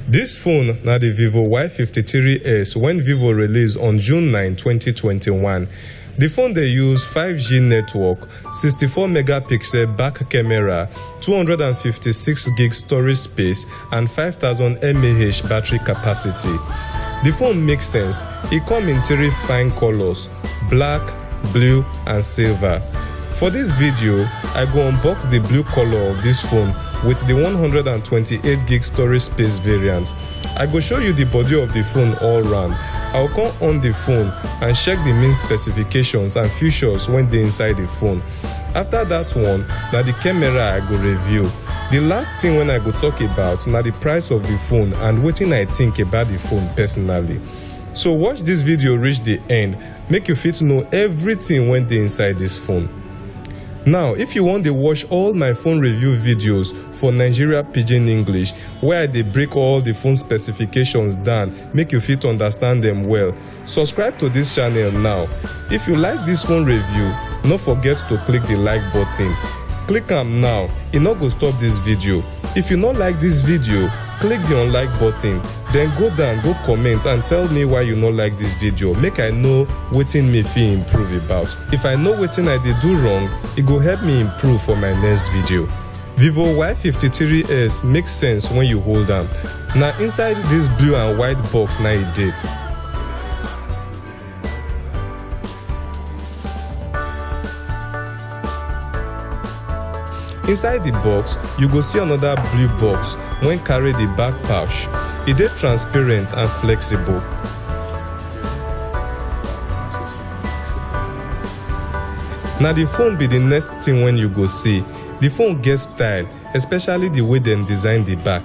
This phone na the Vivo Y53s when Vivo released on June 9, 2021. The phone dey use 5G network, 64 megapixel back camera, 256 gig storage space and 5000 mAh battery capacity. The phone makes sense. E come in 3 fine colors: black, blue and silver. For this video, I go unbox the blue color of this phone with the 128 gig storage space variant. I go show you the body of the phone all round. I'll come on the phone and check the main specifications and features when they inside the phone. After that one, na the camera I go review. The last thing when I go talk about na the price of the phone and wetin I think about the phone personally. So watch this video reach the end, make you fit know everything when they inside this phone. Now, if you want to watch all my phone review videos for Nigerian Pidgin English, where I dey break all the phone specifications down, make you fit understand them well, subscribe to this channel now. If you like this phone review, no forget to click the like button. Click am now, e no go stop this video. If you no like this video, click the unlike button, then go down, go comment and tell me why you no like this video, make I know wetin me fit improve about. If I know wetin I dey do wrong, e go help me improve for my next video. Vivo Y53s makes sense when you hold am. Na inside this blue and white box na e dey. Inside the box, you go see another blue box when carry the back pouch. E dey transparent and flexible. Na the phone be the next thing when you go see. The phone get style, especially the way dem design the back.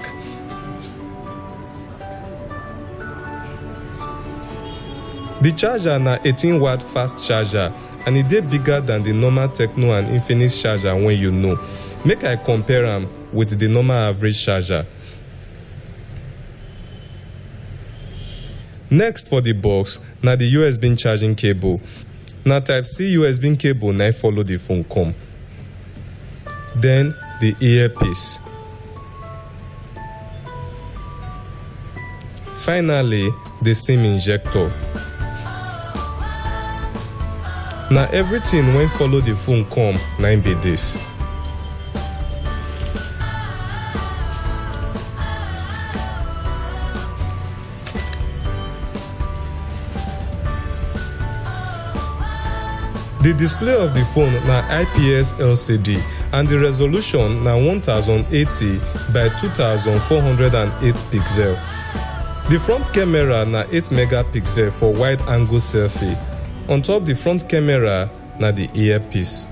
The charger na 18-watt fast charger and e dey bigger than the normal Techno and Infinix charger when you know. Make I compare am with the normal average charger. Next for the box na the USB charging cable. Na Type-C USB cable na follow the phone come. Then the earpiece. Finally, the SIM injector. Na everything when follow the phone come na be this. The display of the phone na IPS LCD and the resolution na 1080 by 2408 pixel. The front camera na 8 megapixel for wide angle selfie. On top the front camera na the earpiece.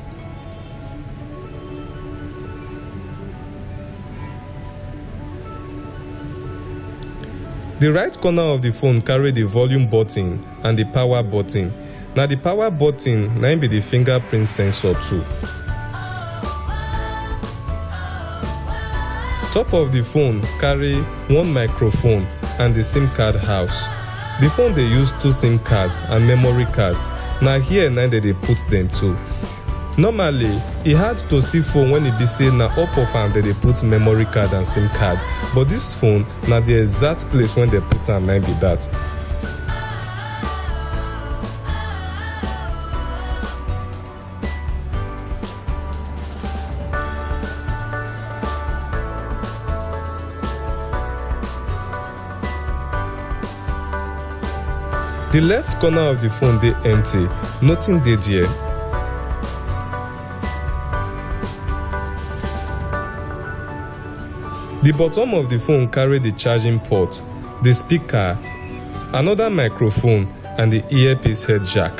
The right corner of the phone carry the volume button and the power button. Na the power button na be the fingerprint sensor too. Top of the phone carry one microphone and the SIM card house. The phone dey use 2 SIM cards and memory cards. Na here na dey put them too. Normally, e hard to see phone when e be say na up of am dey put memory card and SIM card, but this phone na the exact place when they put am na be that. The left corner of the phone dey empty, nothing dey there. The bottom of the phone carry the charging port, the speaker, another microphone and the earpiece head jack.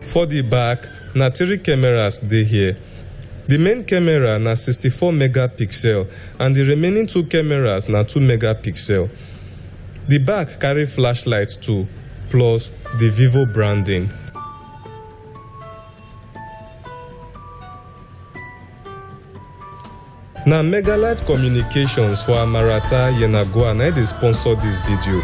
For the back, na 3 cameras dey here. The main camera na 64 megapixel and the remaining 2 cameras na 2 megapixel. The back carry flashlight too, plus the Vivo branding. Na Megalight Communications for Amarata, Yenagoa na dey sponsor this video.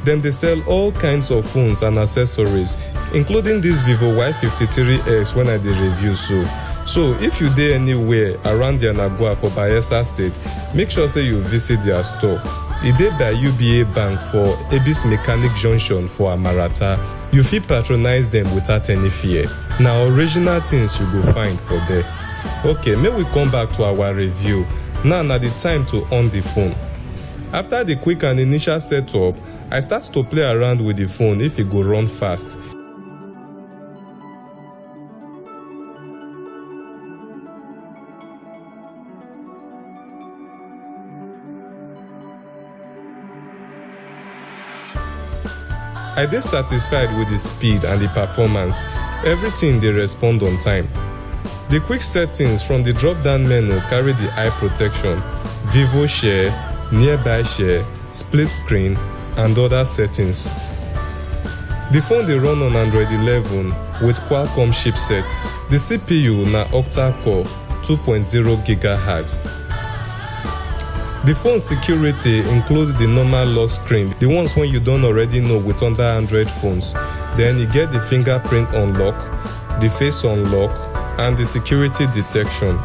Dem dey sell all kinds of phones and accessories, including this Vivo Y53s when I dey review so if you dey anywhere around Yanagwa for Bayelsa State, make sure say you visit their store. E dey by UBA Bank for Ebis Mechanic Junction for Amarata. You fit patronize them without any fear. Na original things you go find for there. Okay, make we come back to our review. Now na the time to on the phone. After the quick and initial setup, I start to play around with the phone if e go run fast. I dey satisfied with the speed and the performance. Everything dey respond on time. The quick settings from the drop-down menu carry the eye protection, Vivo Share, Nearby Share, Split Screen, and other settings. The phone dey run on Android 11 with Qualcomm chipset. The CPU na octa-core 2.0 GHz. The phone security includes the normal lock screen, the ones when you don't already know with other Android phones. Then you get the fingerprint unlock, the face unlock, and the security detection.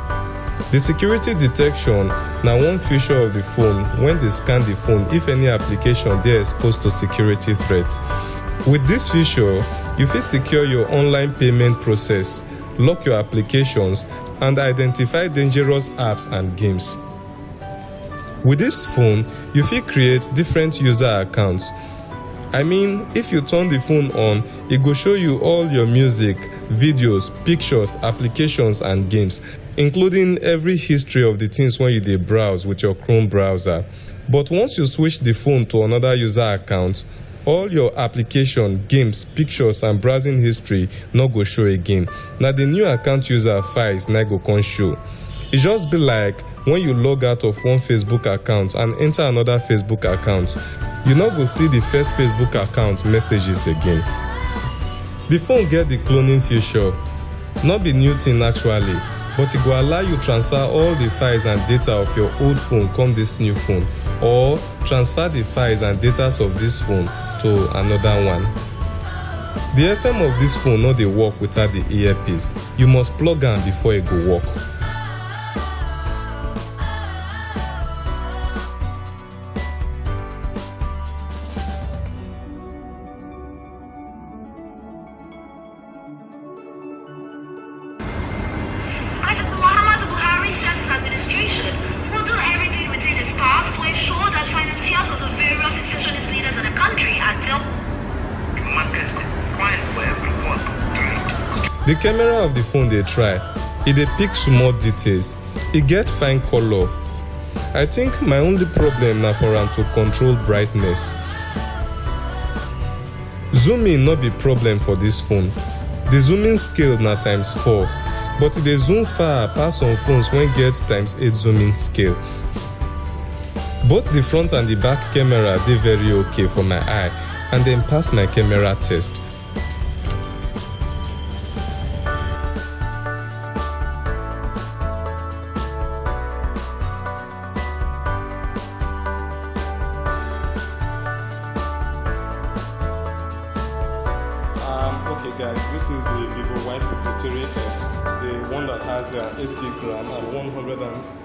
The security detection na one feature of the phone when they scan the phone if any application dey exposed to security threats. With this feature, you fit secure your online payment process, lock your applications, and identify dangerous apps and games. With this phone, you fit create different user accounts. I mean, if you turn the phone on, it go show you all your music, videos, pictures, applications, and games, including every history of the things when you dey browse with your Chrome browser. But once you switch the phone to another user account, all your application, games, pictures, and browsing history no go show again. Na the new account user files na go come show. It just be like when you log out of one Facebook account and enter another Facebook account, you no go see the first Facebook account messages again. The phone get the cloning feature. Not be new thing actually, but it go allow you transfer all the files and data of your old phone come this new phone, or transfer the files and data of this phone to another one. The FM of this phone no dey work without the earpiece. You must plug am before it go work. Administration will do everything within its powers to ensure that financiers of the various secessionist leaders in the country are dealt. The market fine for everyone to trade. The camera of the phone dey try. E dey pick small details. E get fine color. I think my only problem na for am to control brightness. Zooming no be problem for this phone. The zooming scale na ×4. But e dey zoom far pass some phones wey get ×8 zooming scale. Both the front and the back camera dey very okay for my eye and dem pass my camera test. Okay guys, this is the Vivo Y53s, the one that has 8GB RAM and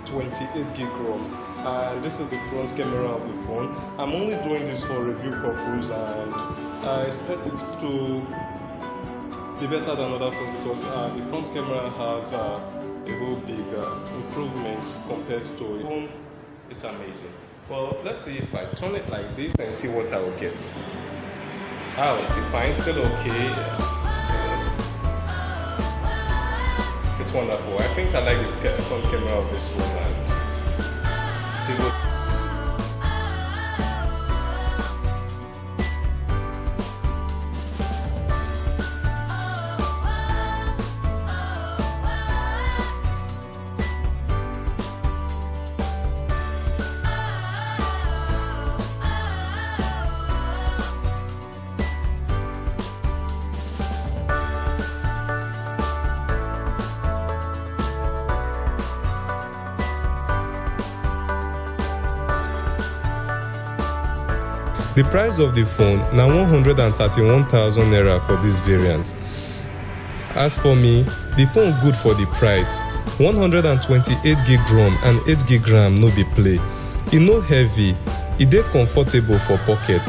128GB ROM. And this is the front camera of the phone. I'm only doing this for review purpose, and I expect it to be better than other phones because the front camera has a whole big improvement compared to it. It's amazing. Well, let's see if I turn it like this and see what I will get. It's still fine, still okay. It's wonderful. I think I like the front camera of this one. The price of the phone na 131,000 naira for this variant. As for me, the phone good for the price. 128GB ROM and 8GB RAM no be play. E no heavy, e dey comfortable for pocket.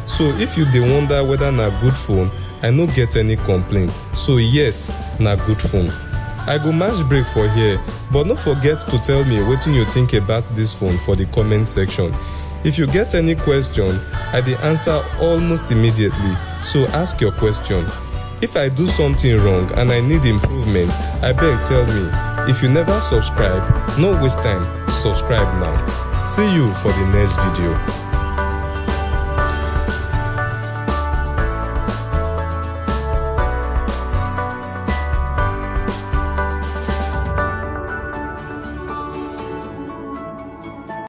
So if you dey wonder whether na good phone, I no get any complaint. So yes, na good phone. I go match break for here, but no forget to tell me wetin you think about this phone for the comment section. If you get any question, I dey answer almost immediately, so ask your question. If I do something wrong and I need improvement, I beg tell me. If you never subscribe, no waste time, subscribe now. See you for the next video.